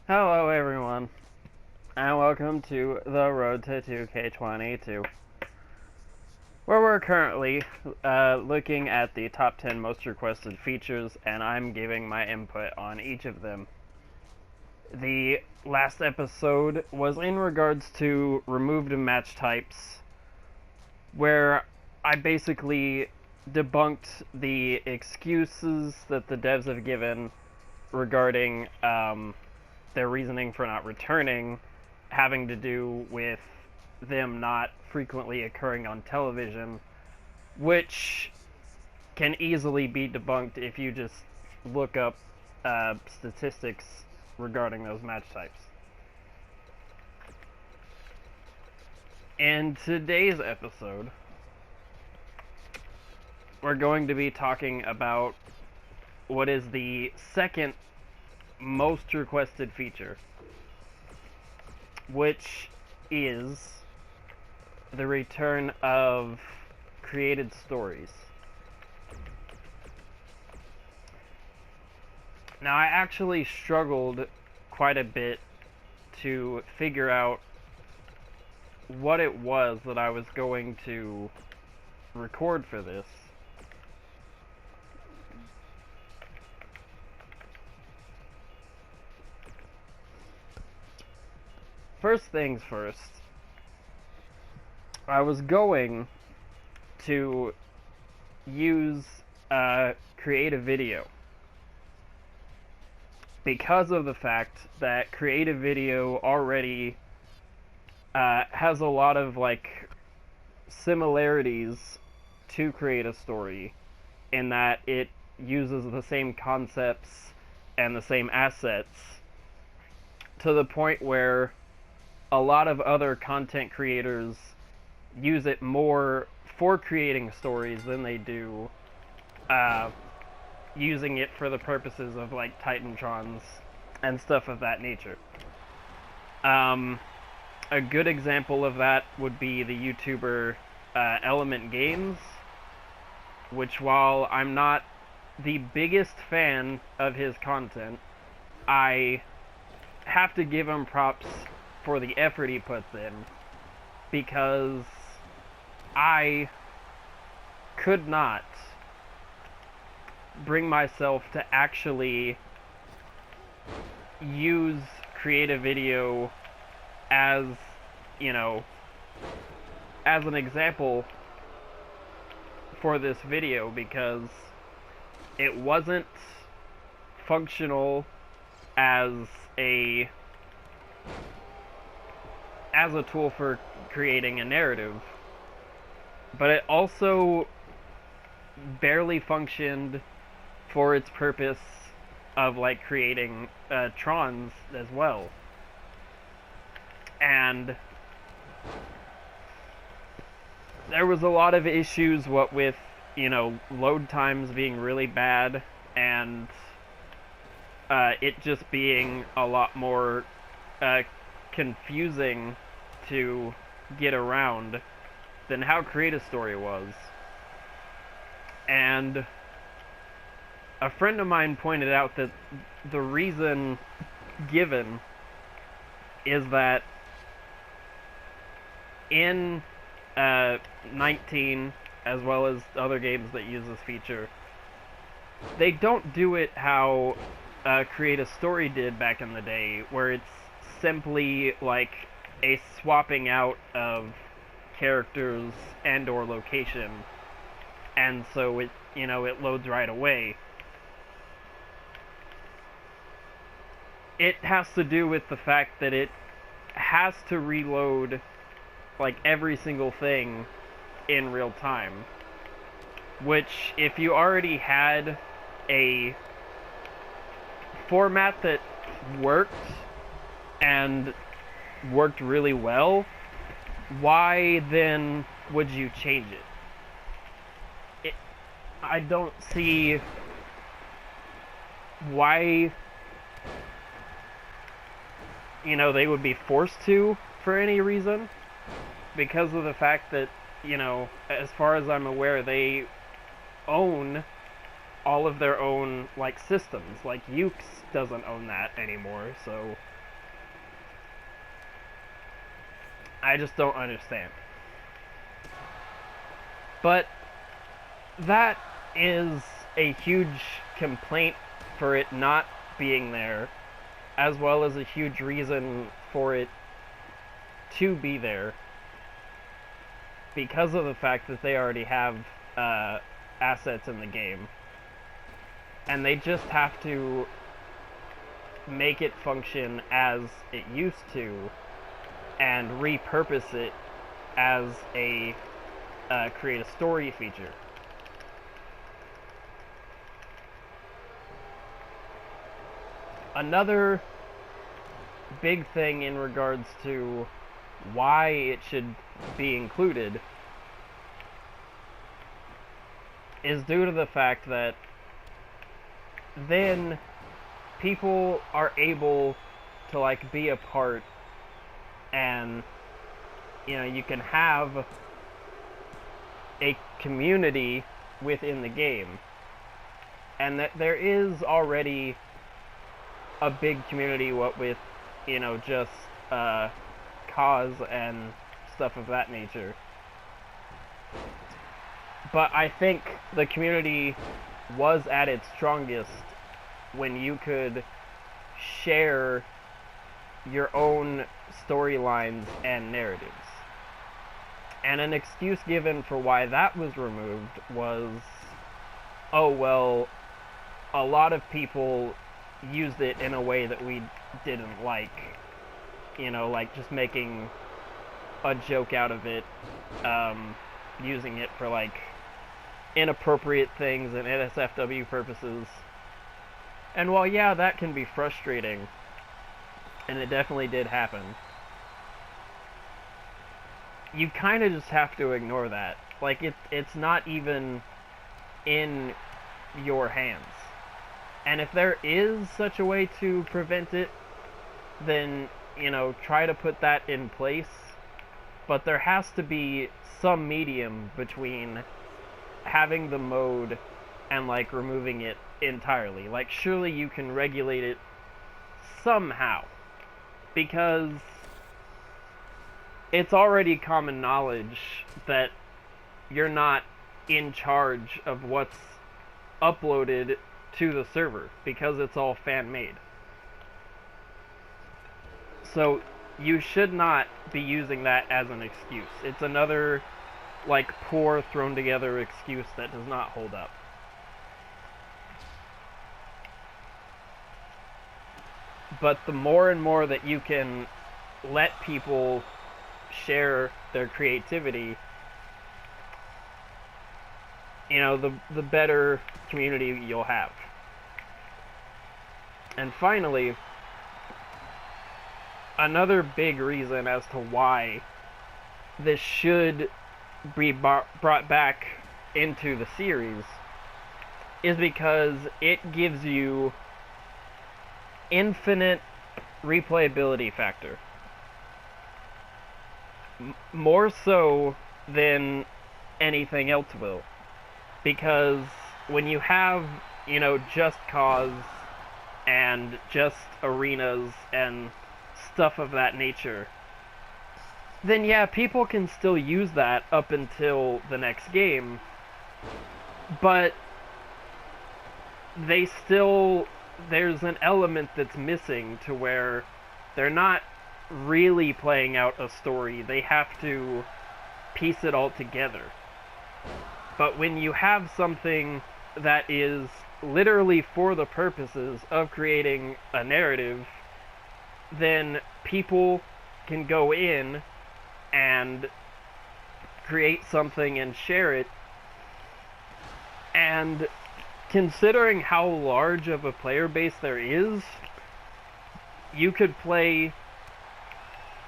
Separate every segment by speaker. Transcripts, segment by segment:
Speaker 1: Hello everyone, and welcome to the Road to 2k22, where we're currently looking at the top 10 most requested features, and I'm giving my input on each of them. The last episode was in regards to removed match types, where I basically debunked the excuses that the devs have given regarding their reasoning for not returning, having to do with them not frequently occurring on television, which can easily be debunked if you just look up statistics regarding those match types. In today's episode, we're going to be talking about what is the second most requested feature, which is the return of created stories. Now, I actually struggled quite a bit to figure out what it was that I was going to record for this. First things first, I was going to use create a video because of the fact that creative video already has a lot of similarities to create a story, in that it uses the same concepts and the same assets, to the point where a lot of other content creators use it more for creating stories than they do using it for the purposes of Titantrons and stuff of that nature. A good example of that would be the YouTuber Element Games, which, while I'm not the biggest fan of his content, I have to give him props for the effort he puts in, because I could not bring myself to actually use creative video as, as an example for this video, because it wasn't functional as a tool for creating a narrative, but it also barely functioned for its purpose of creating trons as well. And there was a lot of issues with load times being really bad, and it just being a lot more confusing to get around than how Create a Story was. And a friend of mine pointed out that the reason given is that in 19, as well as other games that use this feature, they don't do it how Create a Story did back in the day, where it's simply a swapping out of characters and or location, and so it loads right away. It has to do with the fact that it has to reload every single thing in real time, which, if you already had a format that worked and worked really well, why then would you change it? I don't see why they would be forced to for any reason, because of the fact that, as far as I'm aware, they own all of their own systems. Ukes doesn't own that anymore, so I just don't understand. But that is a huge complaint for it not being there, as well as a huge reason for it to be there, because of the fact that they already have assets in the game, and they just have to make it function as it used to and repurpose it as a create a story feature. Another big thing in regards to why it should be included is due to the fact that then people are able to like be a part, and you know, you can have a community within the game, and that there is already a big community, what with, you know, just cause and stuff of that nature. But I think the community was at its strongest when you could share your own storylines and narratives. And an excuse given for why that was removed was, oh, well, a lot of people used it in a way that we didn't like. You know, like just making a joke out of it, using it for like inappropriate things and NSFW purposes. And while, yeah, that can be frustrating, and it definitely did happen, you kind of just have to ignore that. Like, it's not even in your hands. And if there is such a way to prevent it, then, you know, try to put that in place. But there has to be some medium between having the mode and, like, removing it entirely. Like, surely you can regulate it somehow, because it's already common knowledge that you're not in charge of what's uploaded to the server, because it's all fan-made. So you should not be using that as an excuse. It's another, like, poor thrown together excuse that does not hold up. But the more and more that you can let people share their creativity, you know, the better community you'll have. And finally, another big reason as to why this should be brought back into the series is because it gives you infinite replayability factor. More so than anything else will. Because when you have, you know, just cause and just arenas and stuff of that nature, then yeah, people can still use that up until the next game, but they still, there's an element that's missing to where they're not really playing out a story. They have to piece it all together. But when you have something that is literally for the purposes of creating a narrative, then people can go in and create something and share it. And considering how large of a player base there is, you could play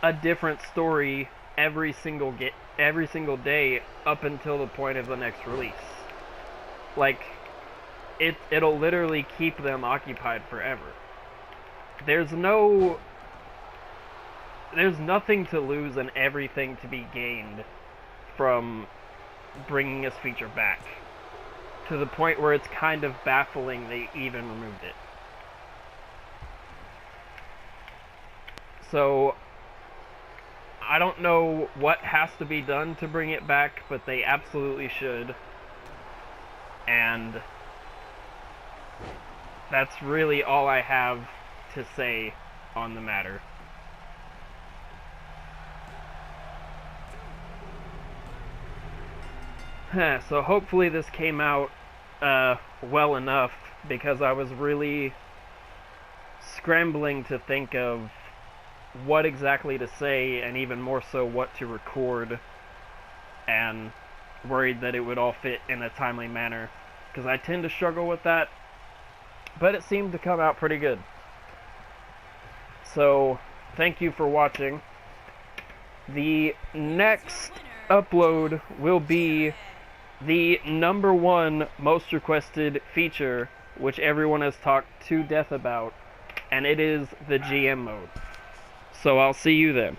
Speaker 1: a different story every single day up until the point of the next release. Like, it'll literally keep them occupied forever. There's nothing to lose and everything to be gained from bringing this feature back, to the point where it's kind of baffling they even removed it. I don't know what has to be done to bring it back, but they absolutely should. And that's really all I have to say on the matter. So hopefully this came out well enough, because I was really scrambling to think of what exactly to say, and even more so what to record, and worried that it would all fit in a timely manner, because I tend to struggle with that, but it seemed to come out pretty good. So thank you for watching. The next upload will be the #1 most requested feature, which everyone has talked to death about, and it is the GM mode. So I'll see you then.